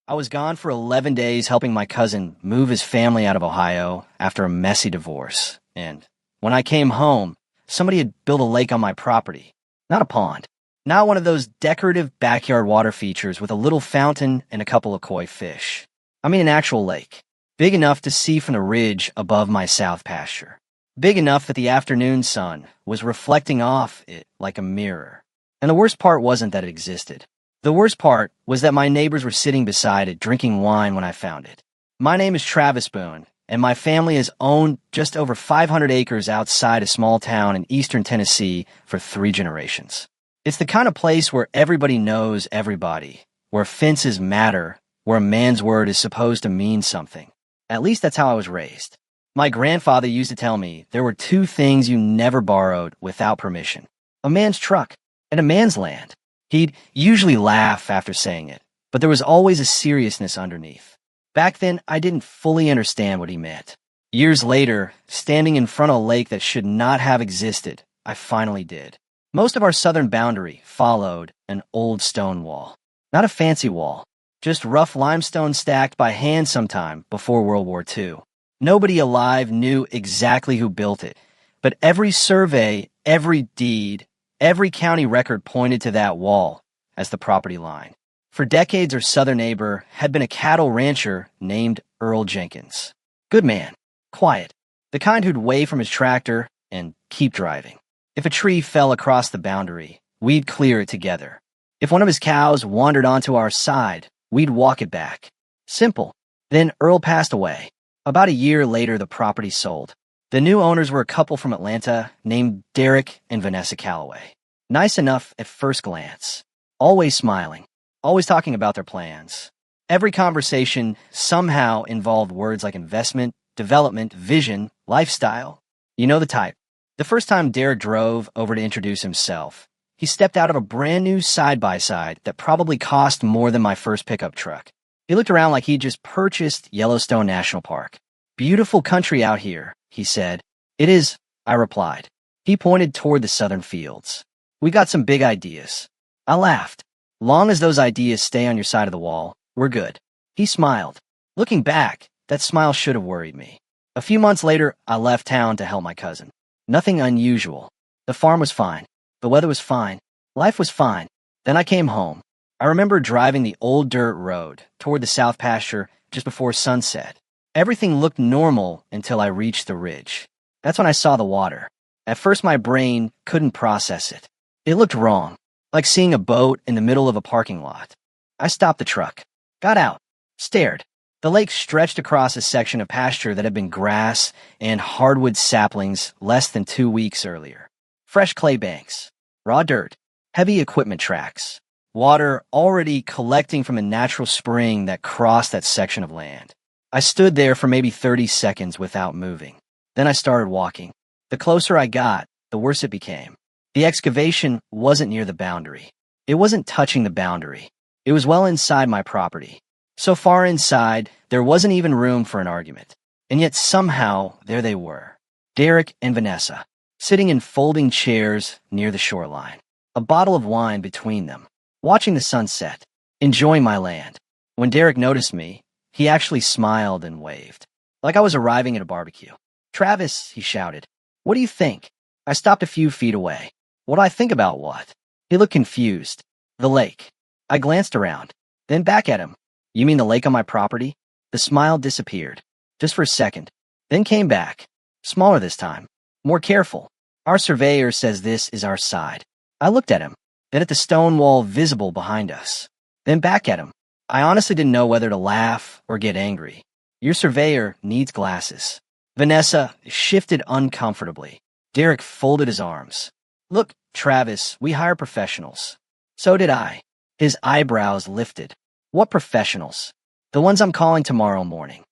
I was gone for 11 days helping my cousin move his family out of Ohio after a messy divorce. And when I came home, somebody had built a lake on my property. Not a pond. Not one of those decorative backyard water features with a little fountain and a couple of koi fish. I mean an actual lake. Big enough to see from the ridge above my south pasture. Big enough that the afternoon sun was reflecting off it like a mirror. And the worst part wasn't that it existed. The worst part was that my neighbors were sitting beside it drinking wine when I found it. My name is Travis Boone, and my family has owned just over 500 acres outside a small town in eastern Tennessee for 3 generations. It's the kind of place where everybody knows everybody, where fences matter, where a man's word is supposed to mean something. At least that's how I was raised. My grandfather used to tell me there were 2 things you never borrowed without permission: a man's truck and a man's land. He'd usually laugh after saying it, but there was always a seriousness underneath. Back then, I didn't fully understand what he meant. Years later, standing in front of a lake that should not have existed, I finally did. Most of our southern boundary followed an old stone wall. Not a fancy wall, just rough limestone stacked by hand sometime before World War II. Nobody alive knew exactly who built it, but every survey, every deed, every county record pointed to that wall as the property line. For decades, our southern neighbor had been a cattle rancher named Earl Jenkins. Good man, quiet, the kind who'd wave from his tractor and keep driving. If a tree fell across the boundary, we'd clear it together. If one of his cows wandered onto our side, we'd walk it back. Simple. Then Earl passed away. About a year later, the property sold. The new owners were a couple from Atlanta named Derek and Vanessa Calloway. Nice enough at first glance. Always smiling. Always talking about their plans. Every conversation somehow involved words like investment, development, vision, lifestyle. You know the type. The first time Derek drove over to introduce himself, he stepped out of a brand new side-by-side that probably cost more than my first pickup truck. He looked around like he'd just purchased Yellowstone National Park. Beautiful country out here, he said. It is, I replied. He pointed toward the southern fields. We got some big ideas. I laughed. Long as those ideas stay on your side of the wall, we're good. He smiled. Looking back, that smile should have worried me. A few months later, I left town to help my cousin. Nothing unusual. The farm was fine. The weather was fine. Life was fine. Then I came home. I remember driving the old dirt road toward the south pasture just before sunset. Everything looked normal until I reached the ridge. That's when I saw the water. At first, my brain couldn't process it. It looked wrong, like seeing a boat in the middle of a parking lot. I stopped the truck, got out, stared. The lake stretched across a section of pasture that had been grass and hardwood saplings less than 2 weeks earlier. Fresh clay banks, raw dirt, heavy equipment tracks, water already collecting from a natural spring that crossed that section of land. I stood there for maybe 30 seconds without moving. Then I started walking. The closer I got, the worse it became. The excavation wasn't near the boundary. It wasn't touching the boundary. It was well inside my property. So far inside, there wasn't even room for an argument. And yet somehow, there they were. Derek and Vanessa, sitting in folding chairs near the shoreline. A bottle of wine between them, watching the sunset, enjoying my land. When Derek noticed me, he actually smiled and waved, like I was arriving at a barbecue. "Travis," he shouted, "what do you think?" I stopped a few feet away. "What do I think about what?" He looked confused. "The lake." I glanced around, then back at him. "You mean the lake on my property?" The smile disappeared, just for a second, then came back. Smaller this time, more careful. "Our surveyor says this is our side." I looked at him, then at the stone wall visible behind us, then back at him. I honestly didn't know whether to laugh or get angry. "Your surveyor needs glasses." Vanessa shifted uncomfortably. Derek folded his arms. "Look, Travis, we hire professionals." So did I. His eyebrows lifted. "What professionals?" "The ones I'm calling tomorrow morning."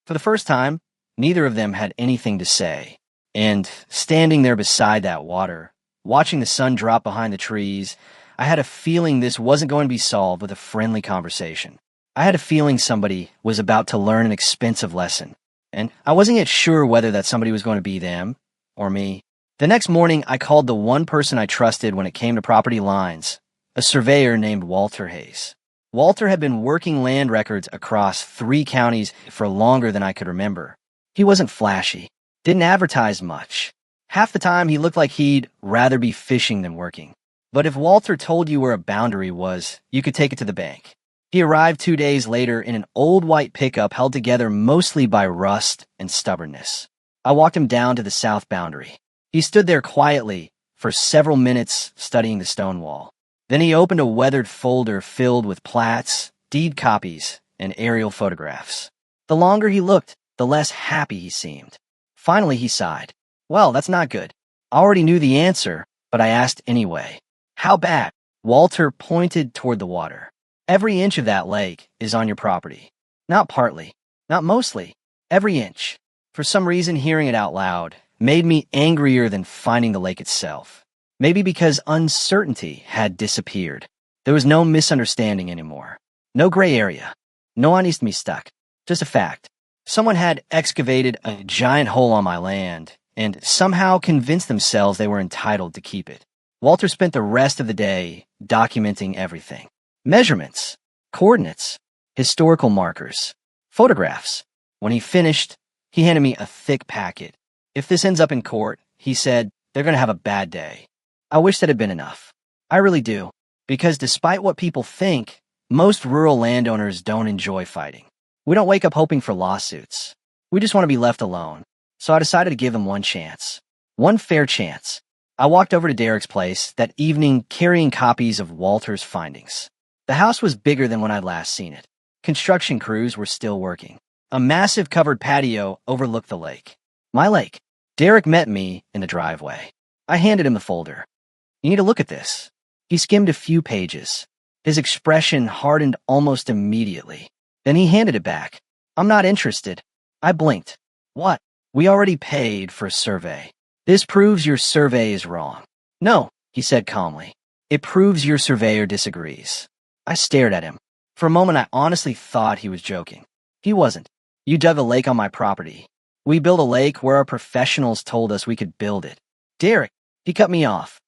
For the first time, neither of them had anything to say. And standing there beside that water, watching the sun drop behind the trees, I had a feeling this wasn't going to be solved with a friendly conversation. I had a feeling somebody was about to learn an expensive lesson. And I wasn't yet sure whether that somebody was going to be them or me. The next morning, I called the one person I trusted when it came to property lines, a surveyor named Walter Hayes. Walter had been working land records across 3 counties for longer than I could remember. He wasn't flashy, didn't advertise much. Half the time he looked like he'd rather be fishing than working. But if Walter told you where a boundary was, you could take it to the bank. He arrived 2 days later in an old white pickup held together mostly by rust and stubbornness. I walked him down to the south boundary. He stood there quietly for several minutes studying the stone wall. Then he opened a weathered folder filled with plats, deed copies, and aerial photographs. The longer he looked, the less happy he seemed. Finally, he sighed. Well, that's not good. I already knew the answer, but I asked anyway. How bad? Walter pointed toward the water. Every inch of that lake is on your property. Not partly, not mostly, every inch. For some reason, hearing it out loud made me angrier than finding the lake itself. Maybe because uncertainty had disappeared. There was no misunderstanding anymore. No gray area. No one needs to be stuck. Just a fact. Someone had excavated a giant hole on my land and somehow convinced themselves they were entitled to keep it. Walter spent the rest of the day documenting everything. Measurements, coordinates, historical markers, photographs. When he finished, he handed me a thick packet. If this ends up in court, he said, they're going to have a bad day. I wish that had been enough. I really do, because despite what people think, most rural landowners don't enjoy fighting. We don't wake up hoping for lawsuits. We just want to be left alone. So I decided to give him one chance. One fair chance. I walked over to Derek's place that evening carrying copies of Walter's findings. The house was bigger than when I'd last seen it. Construction crews were still working. A massive covered patio overlooked the lake. My lake. Derek met me in the driveway. I handed him the folder. You need to look at this. He skimmed a few pages. His expression hardened almost immediately. Then he handed it back. I'm not interested. I blinked. What? We already paid for a survey. This proves your survey is wrong. No, he said calmly. It proves your surveyor disagrees. I stared at him. For a moment, I honestly thought he was joking. He wasn't. You dug a lake on my property. We built a lake where our professionals told us we could build it. Derek, he cut me off.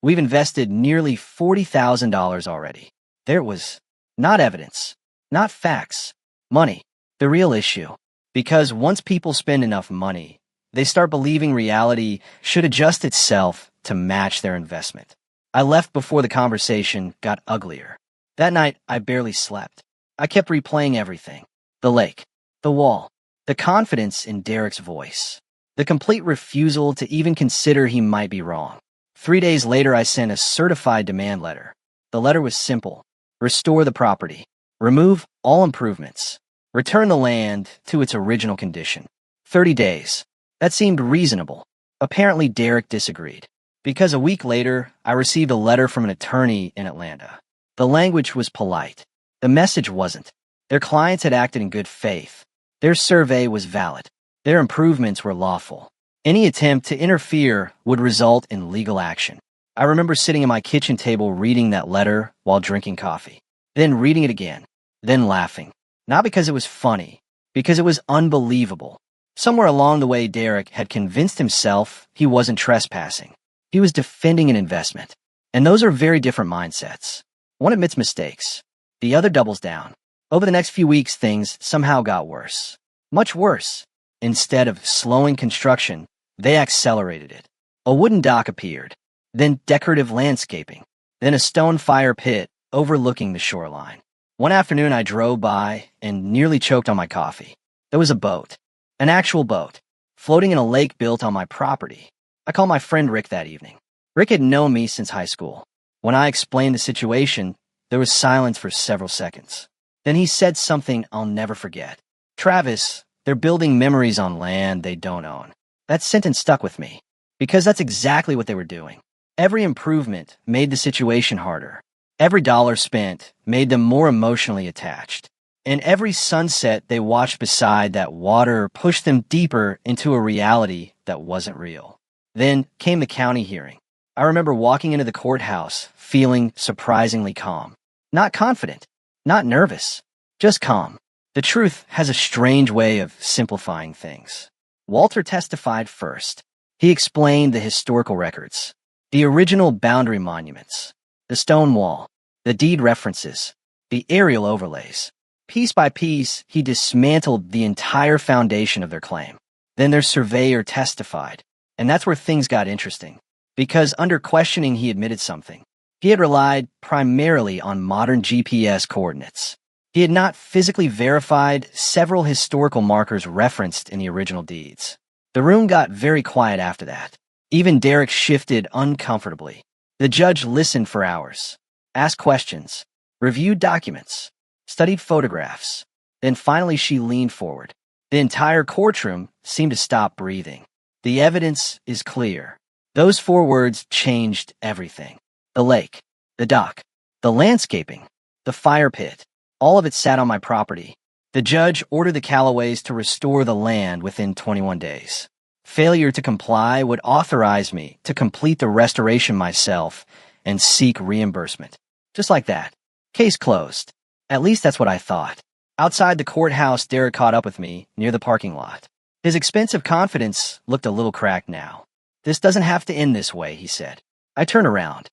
We've invested nearly $40,000 already. There was not evidence, not facts, money, the real issue. Because once people spend enough money, they start believing reality should adjust itself to match their investment. I left before the conversation got uglier. That night, I barely slept. I kept replaying everything. The lake, the wall, the confidence in Derek's voice, the complete refusal to even consider he might be wrong. 3 days later, I sent a certified demand letter. The letter was simple. Restore the property. Remove all improvements. Return the land to its original condition. 30 days. That seemed reasonable. Apparently, Derek disagreed. Because a week later, I received a letter from an attorney in Atlanta. The language was polite. The message wasn't. Their clients had acted in good faith. Their survey was valid. Their improvements were lawful. Any attempt to interfere would result in legal action. I remember sitting at my kitchen table reading that letter while drinking coffee, then reading it again, then laughing. Not because it was funny, because it was unbelievable. Somewhere along the way, Derek had convinced himself he wasn't trespassing. He was defending an investment. And those are very different mindsets. One admits mistakes. The other doubles down. Over the next few weeks, things somehow got worse. Much worse. Instead of slowing construction, they accelerated it. A wooden dock appeared, then decorative landscaping, then a stone fire pit overlooking the shoreline. One afternoon, I drove by and nearly choked on my coffee. There was a boat, an actual boat, floating in a lake built on my property. I called my friend Rick that evening. Rick had known me since high school. When I explained the situation, there was silence for several seconds. Then he said something I'll never forget. Travis, they're building memories on land they don't own. That sentence stuck with me, because that's exactly what they were doing. Every improvement made the situation harder. Every dollar spent made them more emotionally attached. And every sunset they watched beside that water pushed them deeper into a reality that wasn't real. Then came the county hearing. I remember walking into the courthouse feeling surprisingly calm. Not confident, not nervous, just calm. The truth has a strange way of simplifying things. Walter testified first. He explained the historical records, the original boundary monuments, the stone wall, the deed references, the aerial overlays. Piece by piece, he dismantled the entire foundation of their claim. Then their surveyor testified, and that's where things got interesting. Because under questioning, he admitted something. He had relied primarily on modern GPS coordinates. He had not physically verified several historical markers referenced in the original deeds. The room got very quiet after that. Even Derek shifted uncomfortably. The judge listened for hours, asked questions, reviewed documents, studied photographs. Then finally she leaned forward. The entire courtroom seemed to stop breathing. The evidence is clear. Those 4 words changed everything. The lake, the dock, the landscaping, the fire pit, all of it sat on my property. The judge ordered the Callaways to restore the land within 21 days. Failure to comply would authorize me to complete the restoration myself and seek reimbursement. Just like that. Case closed. At least that's what I thought. Outside the courthouse, Derek caught up with me near the parking lot. His expensive confidence looked a little cracked now. "This doesn't have to end this way," he said. I turned around.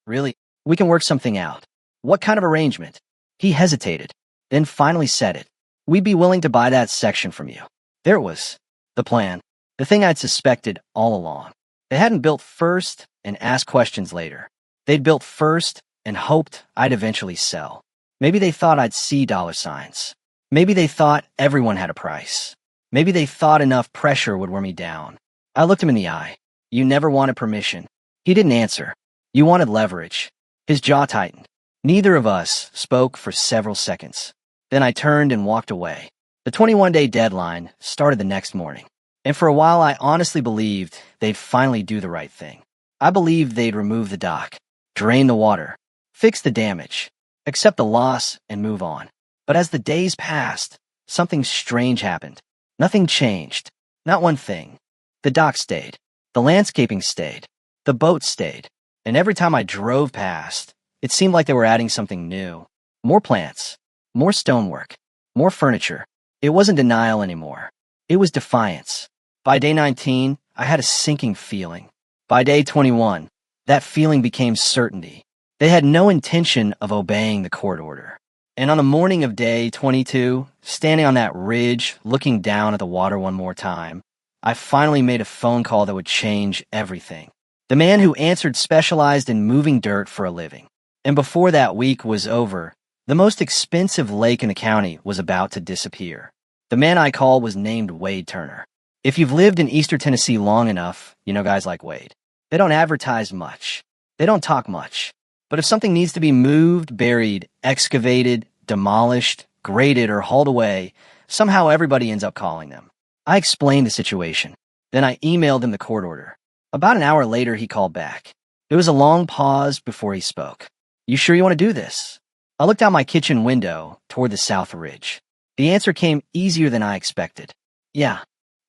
"Really? We can work something out. What kind of arrangement?" He hesitated, then finally said it. "We'd be willing to buy that section from you." There it was. The plan. The thing I'd suspected all along. They hadn't built first and asked questions later. They'd built first and hoped I'd eventually sell. Maybe they thought I'd see dollar signs. Maybe they thought everyone had a price. Maybe they thought enough pressure would wear me down. I looked him in the eye. "You never wanted permission." He didn't answer. "You wanted leverage." His jaw tightened. Neither of us spoke for several seconds. Then I turned and walked away. The 21-day deadline started the next morning. And for a while, I honestly believed they'd finally do the right thing. I believed they'd remove the dock, drain the water, fix the damage, accept the loss, and move on. But as the days passed, something strange happened. Nothing changed. Not one thing. The dock stayed. The landscaping stayed. The boat stayed. And every time I drove past, it seemed like they were adding something new. More plants. More stonework. More furniture. It wasn't denial anymore. It was defiance. By day 19, I had a sinking feeling. By day 21, that feeling became certainty. They had no intention of obeying the court order. And on the morning of day 22, standing on that ridge, looking down at the water one more time, I finally made a phone call that would change everything. The man who answered specialized in moving dirt for a living. And before that week was over, the most expensive lake in the county was about to disappear. The man I called was named Wade Turner. If you've lived in Eastern Tennessee long enough, you know guys like Wade. They don't advertise much. They don't talk much. But if something needs to be moved, buried, excavated, demolished, graded, or hauled away, somehow everybody ends up calling them. I explained the situation. Then I emailed him the court order. About an hour later, he called back. There was a long pause before he spoke. "You sure you want to do this?" I looked out my kitchen window toward the south ridge. The answer came easier than I expected. "Yeah."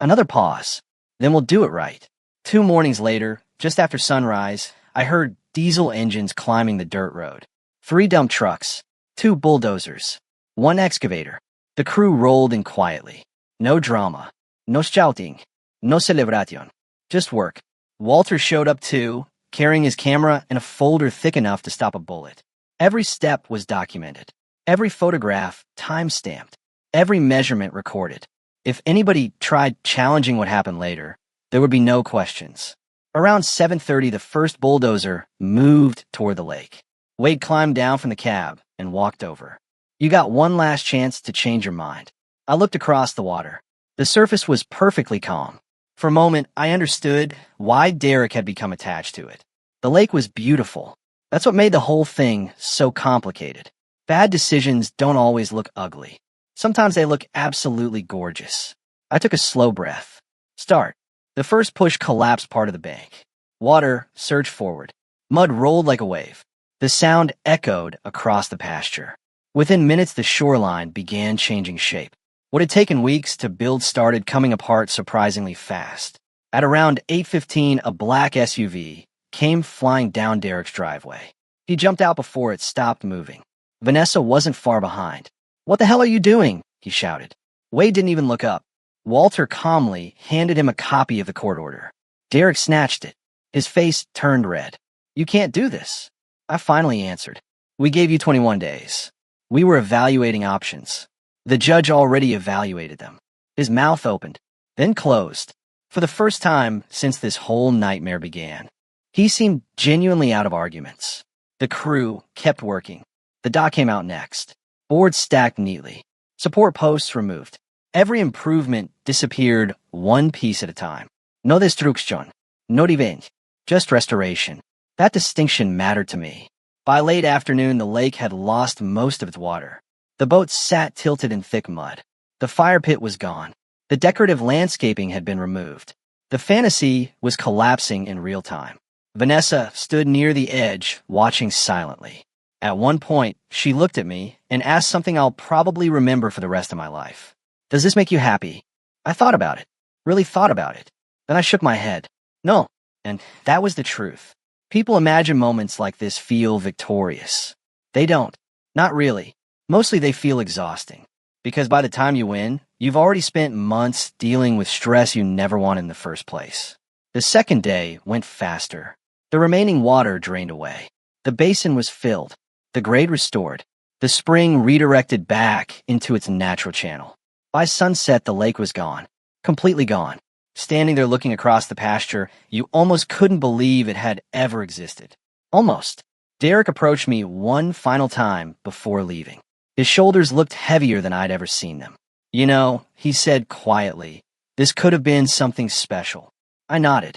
Another pause. "Then we'll do it right." 2 mornings later, just after sunrise, I heard diesel engines climbing the dirt road. 3 dump trucks, 2 bulldozers, 1 excavator. The crew rolled in quietly. No drama, no shouting, no celebration. Just work. Walter showed up too, carrying his camera and a folder thick enough to stop a bullet. Every step was documented. Every photograph time-stamped. Every measurement recorded. If anybody tried challenging what happened later, there would be no questions. Around 7:30, the first bulldozer moved toward the lake. Wade climbed down from the cab and walked over. "You got one last chance to change your mind." I looked across the water. The surface was perfectly calm. For a moment, I understood why Derek had become attached to it. The lake was beautiful. That's what made the whole thing so complicated. Bad decisions don't always look ugly. Sometimes they look absolutely gorgeous. I took a slow breath. Start. The first push collapsed part of the bank. Water surged forward. Mud rolled like a wave. The sound echoed across the pasture. Within minutes, the shoreline began changing shape. What had taken weeks to build started coming apart surprisingly fast. At around 8:15, a black SUV came flying down Derek's driveway. He jumped out before it stopped moving. Vanessa wasn't far behind. "What the hell are you doing?" he shouted. Wade didn't even look up. Walter calmly handed him a copy of the court order. Derek snatched it. His face turned red. "You can't do this." I finally answered. "We gave you 21 days. We were evaluating options. The judge already evaluated them. His mouth opened, then closed, for the first time since this whole nightmare began. He seemed genuinely out of arguments. The crew kept working. The dock came out next. Boards stacked neatly. Support posts removed. Every improvement disappeared one piece at a time. No destruction. No revenge. Just restoration. That distinction mattered to me. By late afternoon, the lake had lost most of its water. The boat sat tilted in thick mud. The fire pit was gone. The decorative landscaping had been removed. The fantasy was collapsing in real time. Vanessa stood near the edge, watching silently. At one point, she looked at me and asked something I'll probably remember for the rest of my life. Does this make you happy? I thought about it. Really thought about it. Then I shook my head. No. And that was the truth. People imagine moments like this feel victorious. They don't. Not really. Mostly they feel exhausting. Because by the time you win, you've already spent months dealing with stress you never wanted in the first place. The second day went faster. The remaining water drained away. The basin was filled. The grade restored. The spring redirected back into its natural channel. By sunset, the lake was gone. Completely gone. Standing there looking across the pasture, you almost couldn't believe it had ever existed. Almost. Derek approached me one final time before leaving. His shoulders looked heavier than I'd ever seen them. You know, he said quietly, this could have been something special. I nodded.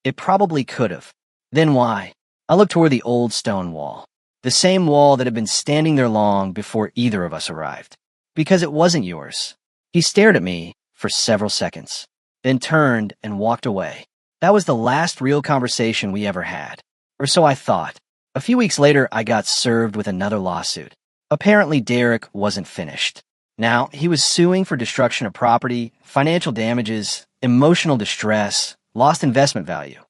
It probably could have. Then why? I looked toward the old stone wall. The same wall that had been standing there long before either of us arrived. Because it wasn't yours. He stared at me for several seconds, then turned and walked away. That was the last real conversation we ever had. Or so I thought. A few weeks later, I got served with another lawsuit. Apparently, Derek wasn't finished. Now, he was suing for destruction of property, financial damages, emotional distress, lost investment value.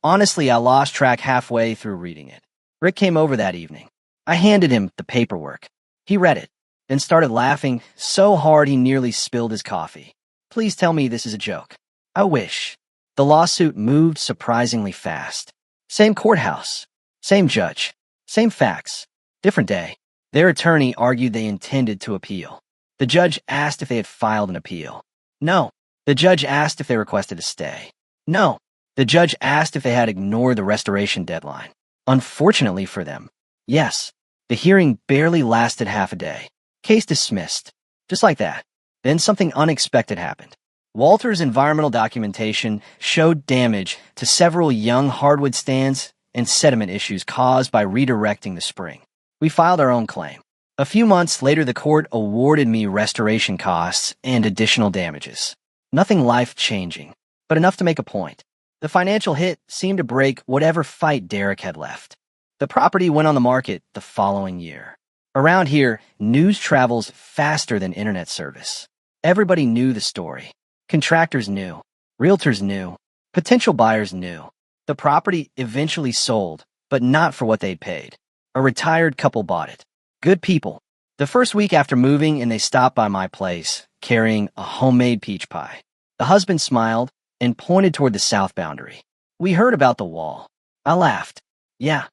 Honestly, I lost track halfway through reading it. Rick came over that evening. I handed him the paperwork. He read it, then started laughing so hard he nearly spilled his coffee. Please tell me this is a joke. I wish. The lawsuit moved surprisingly fast. Same courthouse. Same judge. Same facts. Different day. Their attorney argued they intended to appeal. The judge asked if they had filed an appeal. No. The judge asked if they requested a stay. No. The judge asked if they had ignored the restoration deadline. Unfortunately for them, yes. The hearing barely lasted half a day. Case dismissed. Just like that. Then something unexpected happened. Walter's environmental documentation showed damage to several young hardwood stands and sediment issues caused by redirecting the spring. We filed our own claim. A few months later, the court awarded me restoration costs and additional damages. Nothing life-changing, but enough to make a point. The financial hit seemed to break whatever fight Derek had left. The property went on the market the following year. Around here, news travels faster than internet service. Everybody knew the story. Contractors knew. Realtors knew. Potential buyers knew. The property eventually sold, but not for what they'd paid. A retired couple bought it. Good people. The first week after moving and they stopped by my place, carrying a homemade peach pie. The husband smiled and pointed toward the south boundary. We heard about the wall. I laughed. Yeah.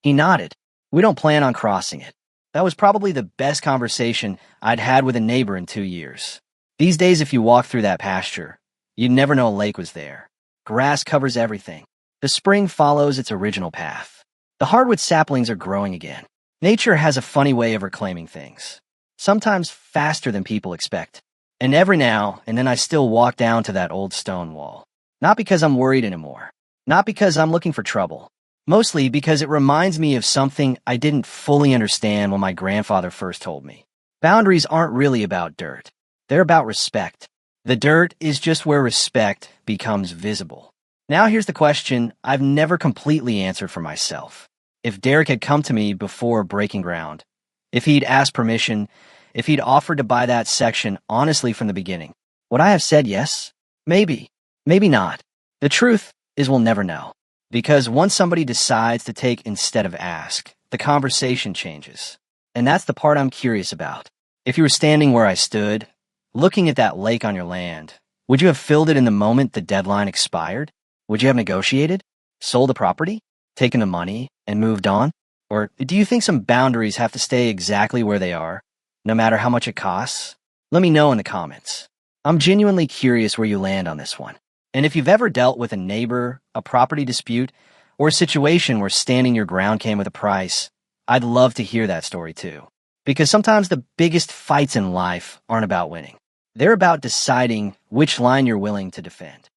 He nodded. We don't plan on crossing it. That was probably the best conversation I'd had with a neighbor in 2 years. These days, if you walk through that pasture, you'd never know a lake was there. Grass covers everything. The spring follows its original path. The hardwood saplings are growing again. Nature has a funny way of reclaiming things. Sometimes faster than people expect. And every now and then I still walk down to that old stone wall. Not because I'm worried anymore. Not because I'm looking for trouble. Mostly because it reminds me of something I didn't fully understand when my grandfather first told me. Boundaries aren't really about dirt. They're about respect. The dirt is just where respect becomes visible. Now here's the question I've never completely answered for myself. If Derek had come to me before breaking ground, if he'd asked permission, if he'd offered to buy that section honestly from the beginning, would I have said yes? Maybe. Maybe not. The truth is we'll never know. Because once somebody decides to take instead of ask, the conversation changes. And that's the part I'm curious about. If you were standing where I stood, looking at that lake on your land, would you have filled it in the moment the deadline expired? Would you have negotiated? Sold the property? Taken the money and moved on? Or do you think some boundaries have to stay exactly where they are, no matter how much it costs? Let me know in the comments. I'm genuinely curious where you land on this one. And if you've ever dealt with a neighbor, a property dispute, or a situation where standing your ground came with a price, I'd love to hear that story too. Because sometimes the biggest fights in life aren't about winning. They're about deciding which line you're willing to defend.